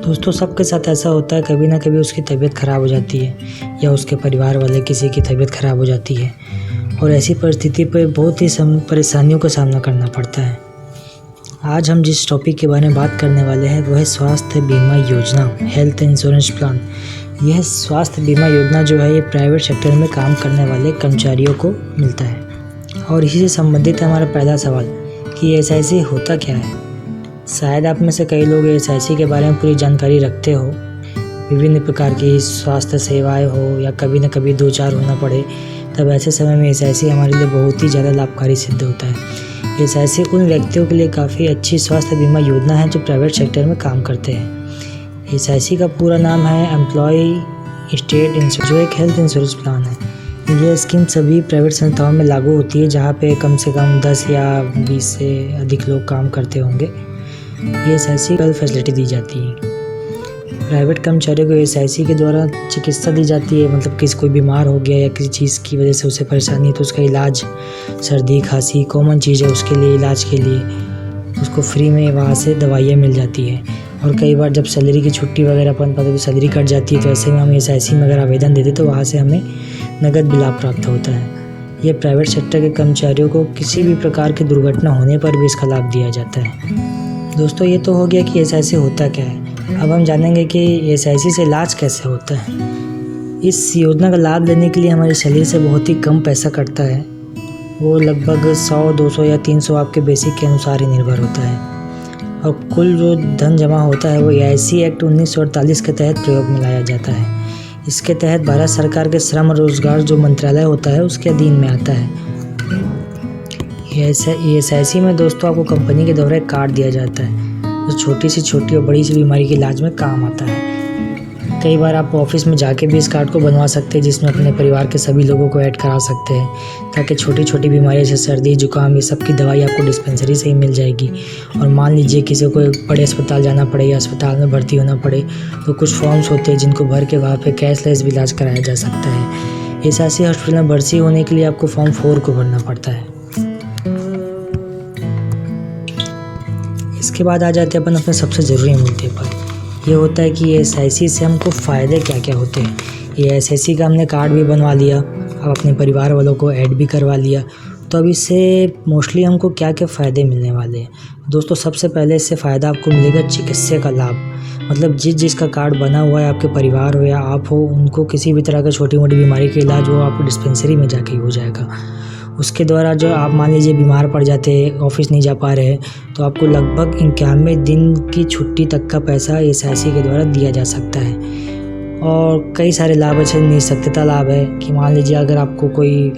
दोस्तों सबके साथ ऐसा होता है, कभी ना कभी उसकी तबीयत ख़राब हो जाती है या उसके परिवार वाले किसी की तबीयत ख़राब हो जाती है और ऐसी परिस्थिति पे बहुत ही परेशानियों का सामना करना पड़ता है। आज हम जिस टॉपिक के बारे में बात करने वाले हैं वह है स्वास्थ्य बीमा योजना, हेल्थ इंश्योरेंस प्लान। यह स्वास्थ्य बीमा योजना जो है ये प्राइवेट सेक्टर में काम करने वाले कर्मचारियों को मिलता है। और इसी से संबंधित है हमारा पहला सवाल कि एसआईसी होता क्या है। शायद आप में से कई लोग एसआईसी के बारे में पूरी जानकारी रखते हो, विभिन्न प्रकार की स्वास्थ्य सेवाएं हो या कभी न कभी दो चार होना पड़े, तब ऐसे समय में एसआईसी हमारे लिए बहुत ही ज़्यादा लाभकारी सिद्ध होता है। एसआईसी उन व्यक्तियों के लिए काफ़ी अच्छी स्वास्थ्य बीमा योजना है जो प्राइवेट सेक्टर में काम करते हैं। एसआईसी का पूरा नाम है एम्प्लॉय स्टेट इंश्योरेंस, जो एक हेल्थ इंश्योरेंस प्लान है। यह स्कीम सभी प्राइवेट संस्थाओं में लागू होती है जहाँ पे कम से कम 10 या 20 से अधिक लोग काम करते होंगे। ये एसआईसी हेल्थ फैसिलिटी दी जाती है। प्राइवेट कर्मचारियों को एसआईसी के द्वारा चिकित्सा दी जाती है, मतलब किसी कोई बीमार हो गया या किसी चीज़ की वजह से उसे परेशानी है तो उसका इलाज, सर्दी खांसी कॉमन चीज़ है, उसके लिए इलाज के लिए उसको फ्री में वहाँ से दवाइयाँ मिल जाती है। और कई बार जब सैलरी की छुट्टी वगैरह अपन पाते तो सैलरी कट जाती है, तो ऐसे में हम एसआईसी में अगर आवेदन देते तो वहाँ से हमें नगद भी लाभ प्राप्त होता है। ये प्राइवेट सेक्टर के कर्मचारियों को किसी भी प्रकार की दुर्घटना होने पर भी इसका लाभ दिया जाता है। दोस्तों ये तो हो गया कि एसआईसी होता क्या है। अब हम जानेंगे कि एसआईसी से इलाज कैसे होता है। इस योजना का लाभ लेने के लिए हमारे शरीर से बहुत ही कम पैसा कटता है। वो लगभग 100, 200 या 300 आपके बेसिक के अनुसार ही निर्भर होता है। और कुल जो धन जमा होता है वो एआईसी एक्ट 1948 के तहत प्रयोग में लाया जाता है। इसके तहत भारत सरकार के श्रम रोजगार जो मंत्रालय होता है उसके अधीन में आता है। एसआईसी में दोस्तों आपको कंपनी के द्वारा एक कार्ड दिया जाता है जो छोटी और बड़ी सी बीमारी के इलाज में काम आता है। कई बार आप ऑफिस में जाके भी इस कार्ड को बनवा सकते हैं, जिसमें अपने परिवार के सभी लोगों को ऐड करा सकते हैं, ताकि छोटी बीमारियां जैसे सर्दी जुकाम ये सब की दवाई आपको डिस्पेंसरी से ही मिल जाएगी। और मान लीजिए किसी को बड़े अस्पताल जाना पड़े या अस्पताल में भर्ती होना पड़े तो कुछ फॉर्म्स होते हैं जिनको भर के वहाँ पर कैशलेस भी इलाज कराया जा सकता है। एसआईसी हॉस्पिटल में भर्ती होने के लिए आपको फॉर्म 4 को भरना पड़ता है। इसके बाद आ जाते हैं अपन अपने सबसे ज़रूरी मुद्दे पर। यह होता है कि एसआईसी से हमको फ़ायदे क्या क्या होते हैं। ये एसआईसी का हमने कार्ड भी बनवा लिया, अब अपने परिवार वालों को ऐड भी करवा लिया, तो अब इससे मोस्टली हमको क्या क्या फ़ायदे मिलने वाले हैं। दोस्तों सबसे पहले इससे फ़ायदा आपको मिलेगा चिकित्सा का लाभ। मतलब जिसका कार्ड बना हुआ है, आपके परिवार हो या आप हो, उनको किसी भी तरह का छोटी मोटी बीमारी का इलाज वो आपको डिस्पेंसरी में जाके ही हो जाएगा। उसके द्वारा जो आप मान लीजिए बीमार पड़ जाते हैं, ऑफिस नहीं जा पा रहे हैं, तो आपको लगभग 91 दिन की छुट्टी तक का पैसा एसआईसी के द्वारा दिया जा सकता है। और कई सारे लाभ अच्छे निःशक्तता लाभ है कि मान लीजिए अगर आपको कोई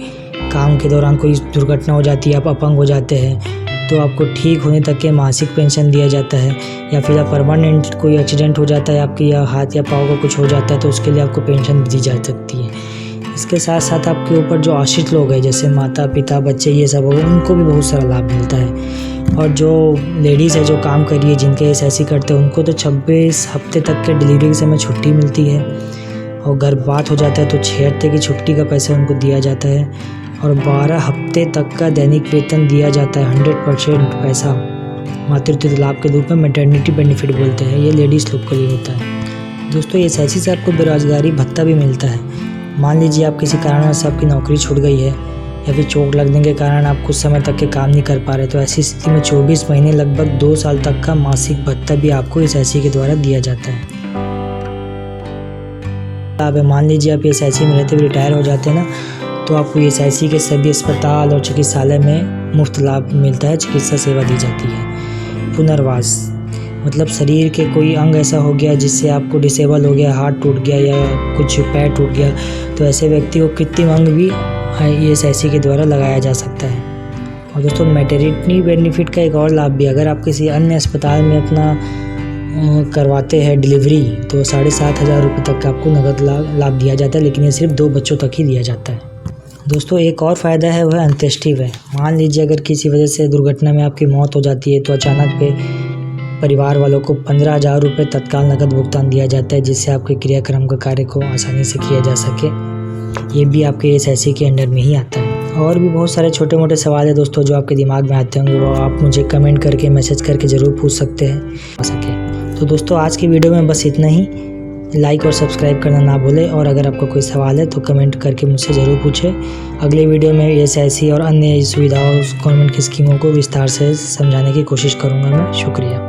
काम के दौरान कोई दुर्घटना हो जाती है, आप अपंग हो जाते हैं, तो आपको ठीक होने तक के मासिक पेंशन दिया जाता है। या फिर परमानेंट कोई एक्सीडेंट हो जाता है आपके, या हाथ या पाँव को कुछ हो जाता है तो उसके लिए आपको पेंशन दी जा सकती है। इसके साथ साथ आपके ऊपर जो आश्रित लोग हैं जैसे माता पिता बच्चे ये सब हो गए, उनको भी बहुत सारा लाभ मिलता है। और जो लेडीज़ है जो काम कर रही है, जिनके एसआईसी करते हैं, उनको तो 26 हफ्ते तक के डिलीवरी के समय छुट्टी मिलती है। और गर्भपात हो जाता है तो 6 हफ्ते की छुट्टी का पैसा उनको दिया जाता है। और 12 हफ्ते तक का दैनिक वेतन दिया जाता है, 100% पैसा मातृत्व लाभ के रूप में मैटरनिटी बेनिफिट बोलते हैं। ये लेडीज़ लोग के लिए होता है। दोस्तों एसआईसी से आपको बेरोजगारी भत्ता भी मिलता है। मान लीजिए आप किसी कारण से आपकी नौकरी छूट गई है या फिर चोट लगने के कारण आप कुछ समय तक के काम नहीं कर पा रहे, तो ऐसी स्थिति में 24 महीने लगभग 2 साल तक का मासिक भत्ता भी आपको एसआईसी के द्वारा दिया जाता है। अब मान लीजिए आप एसआईसी में रहते हुए रिटायर हो जाते हैं ना, तो आपको एसआईसी के सभी अस्पताल और चिकित्सालय में मुफ्त लाभ मिलता है, चिकित्सा सेवा दी जाती है। पुनर्वास मतलब शरीर के कोई अंग ऐसा हो गया जिससे आपको डिसेबल हो गया, हाथ टूट गया या कुछ पैर टूट गया, तो ऐसे व्यक्ति को कृत्रिम अंग भी एसआईसी के द्वारा लगाया जा सकता है। और दोस्तों मैटरनिटी बेनिफिट का एक और लाभ भी, अगर आप किसी अन्य अस्पताल में अपना करवाते हैं डिलीवरी, तो 7,500 रुपये तक का आपको नगद लाभ दिया जाता है, लेकिन ये सिर्फ 2 बच्चों तक ही दिया जाता है। दोस्तों एक और फ़ायदा है वह अंत्येष्टि है। मान लीजिए अगर किसी वजह से दुर्घटना में आपकी मौत हो जाती है तो अचानक पे परिवार वालों को 15,000 रुपये तत्काल नगद भुगतान दिया जाता है, जिससे आपके क्रियाक्रम का कार्य को आसानी से किया जा सके। ये भी आपके एसआईसी के अंडर में ही आता है। और भी बहुत सारे छोटे मोटे सवाल है दोस्तों जो आपके दिमाग में आते होंगे, वो आप मुझे कमेंट करके मैसेज करके ज़रूर पूछ सकते हैं। तो दोस्तों आज की वीडियो में बस इतना ही। लाइक और सब्सक्राइब करना ना भूलें, और अगर आपका कोई सवाल है तो कमेंट करके मुझसे ज़रूर पूछें। अगले वीडियो में ESIC और अन्य सुविधाओं गवर्नमेंट की स्कीमों को विस्तार से समझाने की कोशिश करूँगा मैं। शुक्रिया।